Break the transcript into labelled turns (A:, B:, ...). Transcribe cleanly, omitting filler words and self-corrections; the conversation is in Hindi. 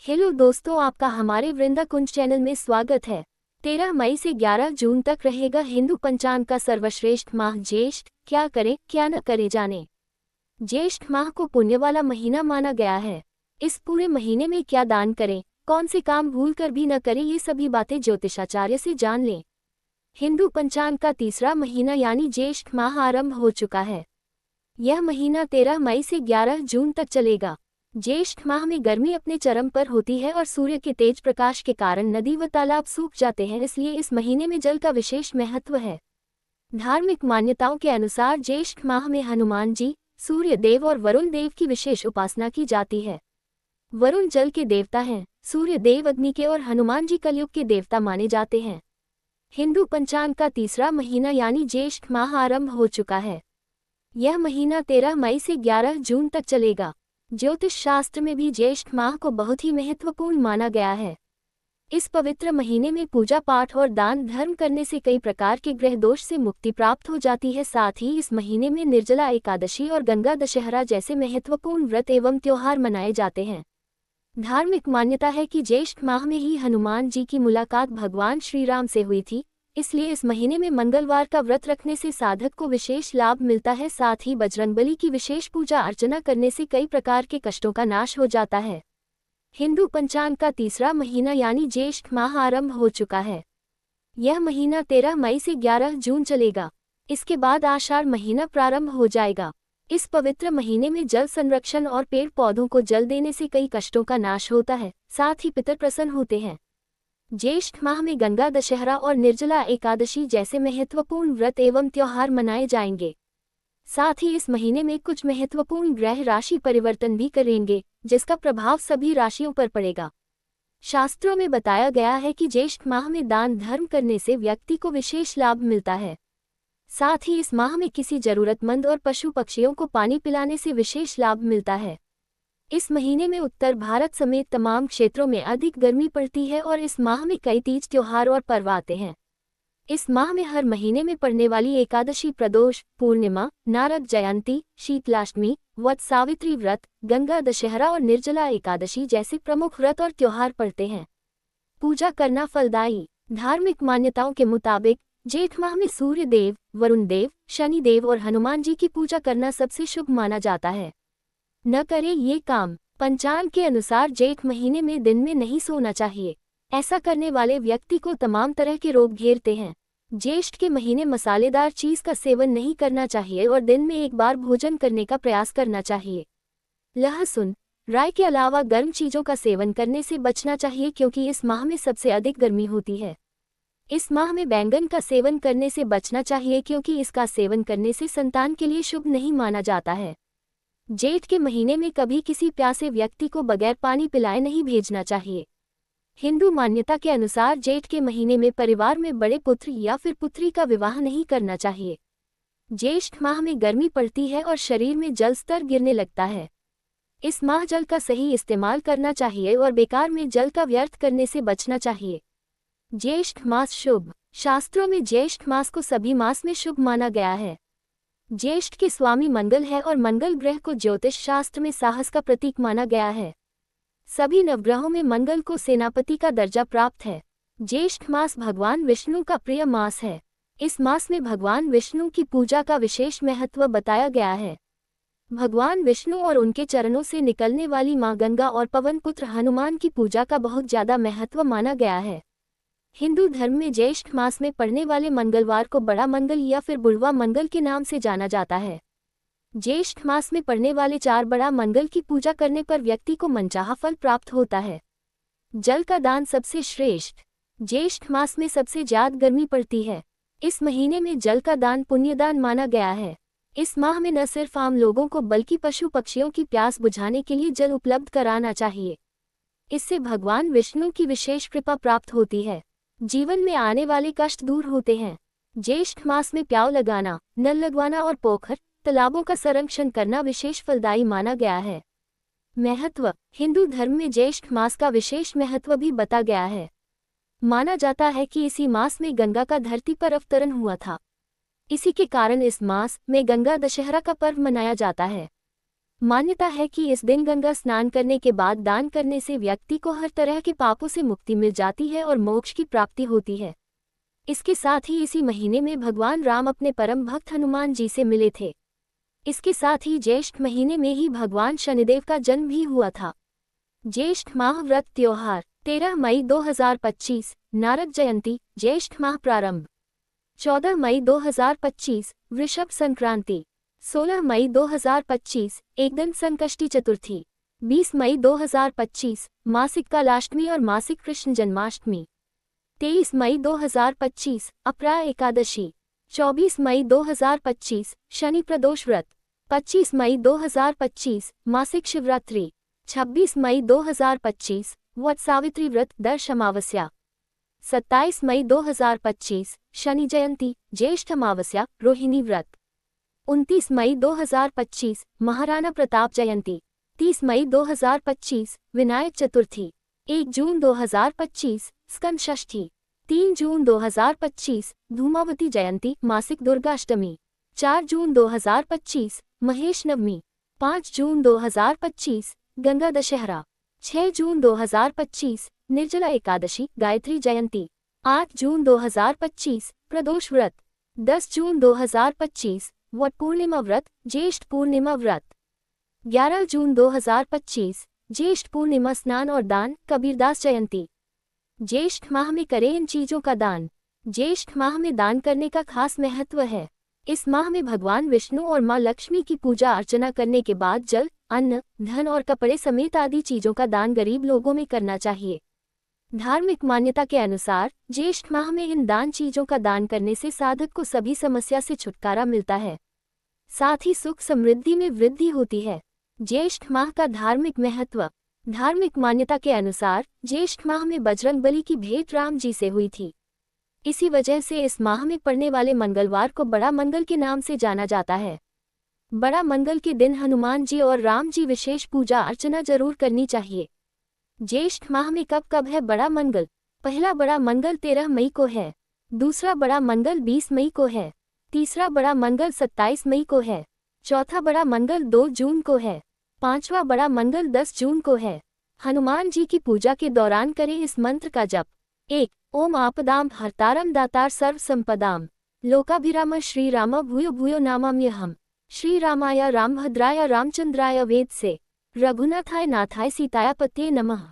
A: हेलो दोस्तों, आपका हमारे वृंदा कुंज चैनल में स्वागत है। 13 मई से 11 जून तक रहेगा हिंदू पंचांग का सर्वश्रेष्ठ माह ज्येष्ठ। क्या करें क्या न करें जाने। ज्येष्ठ माह को पुण्य वाला महीना माना गया है। इस पूरे महीने में क्या दान करें, कौन से काम भूल कर भी न करें, ये सभी बातें ज्योतिषाचार्य से जान लें। हिंदू पंचांग का तीसरा महीना यानी ज्येष्ठ माह आरंभ हो चुका है। यह महीना 13 मई से 11 जून तक चलेगा। ज्येष्ठ माह में गर्मी अपने चरम पर होती है और सूर्य के तेज प्रकाश के कारण नदी व तालाब सूख जाते हैं, इसलिए इस महीने में जल का विशेष महत्व है। धार्मिक मान्यताओं के अनुसार ज्येष्ठ माह में हनुमान जी, सूर्य देव और वरुण देव की विशेष उपासना की जाती है। वरुण जल के देवता हैं, सूर्य देव अग्नि के और हनुमान जी कलयुग के देवता माने जाते हैं। हिंदू पंचांग का तीसरा महीना यानी ज्येष्ठ माह आरंभ हो चुका है। यह महीना 13 मई से 11 जून तक चलेगा। ज्योतिष शास्त्र में भी ज्येष्ठ माह को बहुत ही महत्वपूर्ण माना गया है। इस पवित्र महीने में पूजा पाठ और दान धर्म करने से कई प्रकार के ग्रह दोष से मुक्ति प्राप्त हो जाती है। साथ ही इस महीने में निर्जला एकादशी और गंगा दशहरा जैसे महत्वपूर्ण व्रत एवं त्योहार मनाए जाते हैं। धार्मिक मान्यता है कि ज्येष्ठ माह में ही हनुमान जी की मुलाकात भगवान श्री राम से हुई थी, इसलिए इस महीने में मंगलवार का व्रत रखने से साधक को विशेष लाभ मिलता है। साथ ही बजरंगबली की विशेष पूजा अर्चना करने से कई प्रकार के कष्टों का नाश हो जाता है। हिंदू पंचांग का तीसरा महीना यानी ज्येष्ठ माह आरंभ हो चुका है। यह महीना 13 मई से 11 जून चलेगा। इसके बाद आषाढ़ महीना प्रारंभ हो जाएगा। इस पवित्र महीने में जल संरक्षण और पेड़ पौधों को जल देने से कई कष्टों का नाश होता है, साथ ही पितर प्रसन्न होते हैं। ज्येष्ठ माह में गंगा दशहरा और निर्जला एकादशी जैसे महत्वपूर्ण व्रत एवं त्योहार मनाए जाएंगे। साथ ही इस महीने में कुछ महत्वपूर्ण ग्रह राशि परिवर्तन भी करेंगे, जिसका प्रभाव सभी राशियों पर पड़ेगा। शास्त्रों में बताया गया है कि ज्येष्ठ माह में दान धर्म करने से व्यक्ति को विशेष लाभ मिलता है। साथ ही इस माह में किसी जरूरतमंद और पशु पक्षियों को पानी पिलाने से विशेष लाभ मिलता है। इस महीने में उत्तर भारत समेत तमाम क्षेत्रों में अधिक गर्मी पड़ती है और इस माह में कई तीज त्योहार और पर्व आते हैं। इस माह में हर महीने में पड़ने वाली एकादशी, प्रदोष, पूर्णिमा, नारद जयंती, शीतलाष्टमी, वट सावित्री व्रत, गंगा दशहरा और निर्जला एकादशी जैसे प्रमुख व्रत और त्योहार पड़ते हैं। पूजा करना फलदायी। धार्मिक मान्यताओं के मुताबिक जेठ माह में सूर्य देव, वरुण देव, शनि देव और हनुमान जी की पूजा करना सबसे शुभ माना जाता है। न करें ये काम। पंचांग के अनुसार जेठ महीने में दिन में नहीं सोना चाहिए। ऐसा करने वाले व्यक्ति को तमाम तरह के रोग घेरते हैं। ज्येष्ठ के महीने मसालेदार चीज का सेवन नहीं करना चाहिए और दिन में एक बार भोजन करने का प्रयास करना चाहिए। लहसुन, राई के अलावा गर्म चीजों का सेवन करने से बचना चाहिए, क्योंकि इस माह में सबसे अधिक गर्मी होती है। इस माह में बैंगन का सेवन करने से बचना चाहिए, क्योंकि इसका सेवन करने से संतान के लिए शुभ नहीं माना जाता है। जेठ के महीने में कभी किसी प्यासे व्यक्ति को बगैर पानी पिलाए नहीं भेजना चाहिए। हिंदू मान्यता के अनुसार जेठ के महीने में परिवार में बड़े पुत्र या फिर पुत्री का विवाह नहीं करना चाहिए। ज्येष्ठ माह में गर्मी पड़ती है और शरीर में जल स्तर गिरने लगता है। इस माह जल का सही इस्तेमाल करना चाहिए और बेकार में जल का व्यर्थ करने से बचना चाहिए। ज्येष्ठ मास शुभ। शास्त्रों में ज्येष्ठ मास को सभी मास में शुभ माना गया है। ज्येष्ठ के स्वामी मंगल है और मंगल ग्रह को ज्योतिष शास्त्र में साहस का प्रतीक माना गया है। सभी नवग्रहों में मंगल को सेनापति का दर्जा प्राप्त है। ज्येष्ठ मास भगवान विष्णु का प्रिय मास है। इस मास में भगवान विष्णु की पूजा का विशेष महत्व बताया गया है। भगवान विष्णु और उनके चरणों से निकलने वाली मां गंगा और पवन पुत्र हनुमान की पूजा का बहुत ज्यादा महत्व माना गया है। हिंदू धर्म में ज्येष्ठ मास में पड़ने वाले मंगलवार को बड़ा मंगल या फिर बुढ़वा मंगल के नाम से जाना जाता है। ज्येष्ठ मास में पड़ने वाले 4 बड़ा मंगल की पूजा करने पर व्यक्ति को मनचाहा फल प्राप्त होता है। जल का दान सबसे श्रेष्ठ। ज्येष्ठ मास में सबसे ज्यादा गर्मी पड़ती है। इस महीने में जल का दान पुण्यदान माना गया है। इस माह में न सिर्फ आम लोगों को बल्कि पशु पक्षियों की प्यास बुझाने के लिए जल उपलब्ध कराना चाहिए। इससे भगवान विष्णु की विशेष कृपा प्राप्त होती है। जीवन में आने वाले कष्ट दूर होते हैं। ज्येष्ठ मास में प्याऊ लगाना, नल लगवाना और पोखर तालाबों का संरक्षण करना विशेष फलदायी माना गया है। महत्व। हिंदू धर्म में ज्येष्ठ मास का विशेष महत्व भी बता गया है। माना जाता है कि इसी मास में गंगा का धरती पर अवतरण हुआ था। इसी के कारण इस मास में गंगा दशहरा का पर्व मनाया जाता है। मान्यता है कि इस दिन गंगा स्नान करने के बाद दान करने से व्यक्ति को हर तरह के पापों से मुक्ति मिल जाती है और मोक्ष की प्राप्ति होती है। इसके साथ ही इसी महीने में भगवान राम अपने परम भक्त हनुमान जी से मिले थे। इसके साथ ही ज्येष्ठ महीने में ही भगवान शनिदेव का जन्म भी हुआ था। ज्येष्ठ माह व्रत त्योहार 13 मई 2025 नारद जयंती ज्येष्ठ माह प्रारंभ 14 मई 2025 वृषभ संक्रांति 16 मई 2025 एकदम संकष्टी चतुर्थी 20 मई 2025 मासिक कालाष्टमी और मासिक कृष्ण जन्माष्टमी 23 मई 2025 अपरा एकादशी 24 मई 2025 शनि प्रदोष व्रत 25 मई 2025 मासिक शिवरात्रि 26 मई 2025 वट सावित्री व्रत दर्श अमावस्या 27 मई 2025 शनि जयंती ज्येष्ठ अमावस्या रोहिणी व्रत 29 मई 2025 महाराणा प्रताप जयंती 30 मई 2025 विनायक चतुर्थी 1 जून 2025 स्कंद षष्ठी 3 जून 2025 धूमावती जयंती मासिक दुर्गाष्टमी 4 जून 2025 महेश नवमी 5 जून 2025 गंगा दशहरा 6 जून 2025 निर्जला एकादशी गायत्री जयंती 8 जून 2025 प्रदोष व्रत 10 जून 2025 वट पूर्णिमा व्रत ज्येष्ठ पूर्णिमा व्रत 11 जून 2025 ज्येष्ठ पूर्णिमा स्नान और दान कबीरदास जयंती। ज्येष्ठ माह में करें इन चीजों का दान। ज्येष्ठ माह में दान करने का खास महत्व है। इस माह में भगवान विष्णु और मां लक्ष्मी की पूजा अर्चना करने के बाद जल अन्न धन और कपड़े समेत आदि चीजों का दान गरीब लोगों में करना चाहिए। धार्मिक मान्यता के अनुसार ज्येष्ठ माह में इन दान चीजों का दान करने से साधक को सभी समस्या से छुटकारा मिलता है, साथ ही सुख समृद्धि में वृद्धि होती है। ज्येष्ठ माह का धार्मिक महत्व। धार्मिक मान्यता के अनुसार ज्येष्ठ माह में बजरंगबली की भेंट राम जी से हुई थी। इसी वजह से इस माह में पड़ने वाले मंगलवार को बड़ा मंगल के नाम से जाना जाता है। बड़ा मंगल के दिन हनुमान जी और राम जी विशेष पूजा अर्चना जरूर करनी चाहिए। ज्येष्ठ माह में कब कब है बड़ा मंगल? पहला बड़ा मंगल 13 मई को है, दूसरा बड़ा मंगल 20 मई को है, तीसरा बड़ा मंगल 27 मई को है, चौथा बड़ा मंगल 2 जून को है, पांचवा बड़ा मंगल 10 जून को है। हनुमान जी की पूजा के दौरान करें इस मंत्र का जप। 1 ओम आपदाम हर्तारम दातार सर्व संपदाम लोकाभिराम श्री राम भूयो भूयो नामाम्यहम्। श्री रामाय रामभद्राय रामचंद्राय वेद से रघुनाथाय नाथाय सीताय पतये नमः।